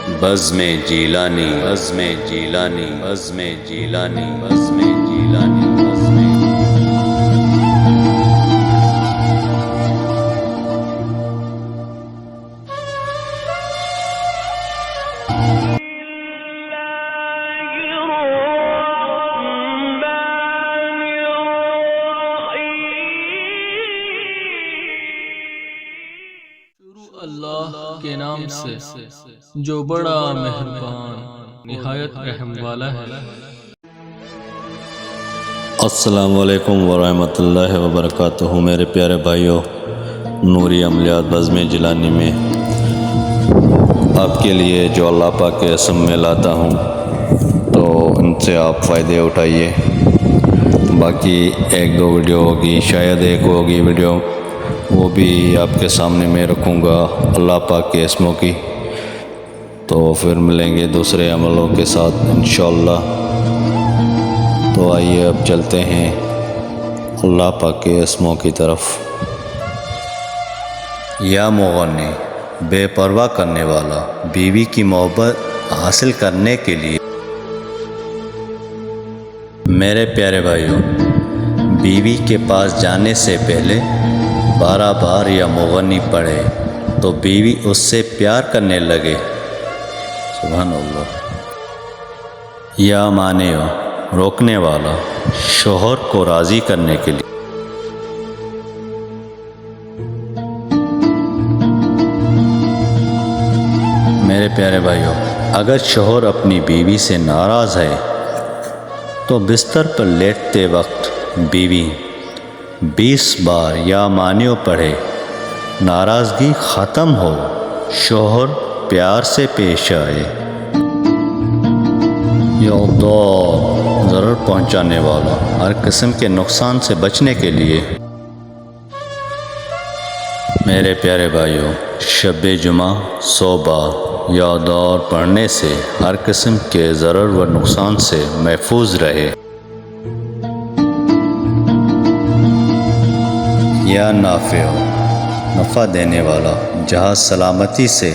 بزم جیلانی بزم جیلانی بزم جیلانی بزم جیلانی بزم اللہ کے نام سے جو بڑا مہربان نہایت رحم والا ہے۔ السلام علیکم ورحمۃ اللہ وبرکاتہ۔ میرے پیارے بھائیوں، نوری عملیات بزم جیلانی میں آپ کے لیے جو اللہ پاک کے اسم میں لاتا ہوں تو ان سے آپ فائدے اٹھائیے۔ باقی ایک دو ویڈیو ہوگی، شاید ایک ہوگی ویڈیو، وہ بھی آپ کے سامنے میں رکھوں گا اللہ پاک کے اسموں کی، تو پھر ملیں گے دوسرے عملوں کے ساتھ انشاءاللہ۔ تو آئیے اب چلتے ہیں اللہ پاک کے اسموں کی طرف۔ یا مغنی، بے پرواہ کرنے والا، بیوی کی محبت حاصل کرنے کے لیے۔ میرے پیارے بھائیوں، بیوی کے پاس جانے سے پہلے 12 بار یا مغنی پڑھے تو بیوی اس سے پیار کرنے لگے۔ سبحان اللہ۔ یا مانع، روکنے والا، شوہر کو راضی کرنے کے لیے۔ میرے پیارے بھائیوں، اگر شوہر اپنی بیوی سے ناراض ہے تو بستر پر لیٹتے وقت بیوی 20 بار یا مانع پڑھے، ناراضگی ختم ہو، شوہر پیار سے پیش آئے۔ یا ضار، ضرر پہنچانے والا، ہر قسم کے نقصان سے بچنے کے لیے۔ میرے پیارے بھائیوں، شب جمعہ 100 بار یا ضار پڑھنے سے ہر قسم کے ضرر و نقصان سے محفوظ رہے۔ یا نافع، نفع دینے والا، جہاز سلامتی سے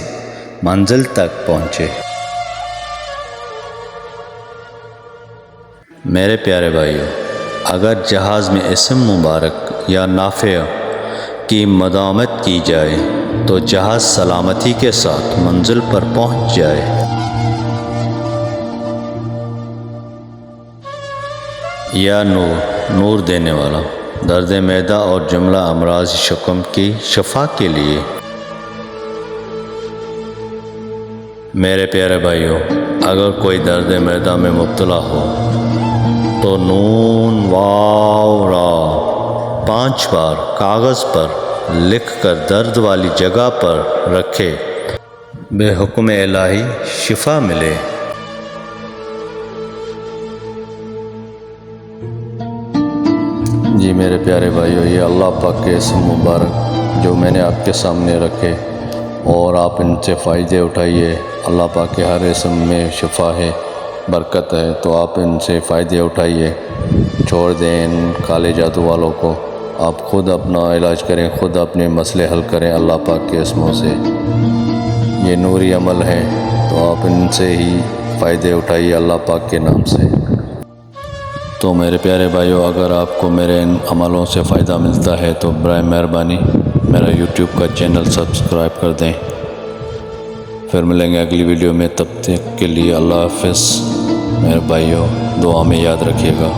منزل تک پہنچے۔ میرے پیارے بھائیوں، اگر جہاز میں اسم مبارک یا نافع کی مداومت کی جائے تو جہاز سلامتی کے ساتھ منزل پر پہنچ جائے۔ یا نور، نور دینے والا، درد معدہ اور جملہ امراض شکم کی شفا کے لیے۔ میرے پیارے بھائیوں، اگر کوئی درد معدہ میں مبتلا ہو تو نون واو را 5 بار کاغذ پر لکھ کر درد والی جگہ پر رکھے، بے حکم الہی شفا ملے۔ جی میرے پیارے بھائیو، یہ اللہ پاک کے اسم مبارک جو میں نے آپ کے سامنے رکھے اور آپ ان سے فائدے اٹھائیے۔ اللہ پاک کے ہر اسم میں شفا ہے، برکت ہے، تو آپ ان سے فائدے اٹھائیے، چھوڑ دیں ان کالے جادو والوں کو۔ آپ خود اپنا علاج کریں، خود اپنے مسئلے حل کریں اللہ پاک کے اسموں سے۔ یہ نوری عمل ہے تو آپ ان سے ہی فائدے اٹھائیے اللہ پاک کے نام سے۔ تو میرے پیارے بھائیوں، اگر آپ کو میرے ان عملوں سے فائدہ ملتا ہے تو برائے مہربانی میرا یوٹیوب کا چینل سبسکرائب کر دیں۔ پھر ملیں گے اگلی ویڈیو میں، تب تک کے لیے اللہ حافظ۔ میرے بھائیوں، دعا میں یاد رکھیے گا۔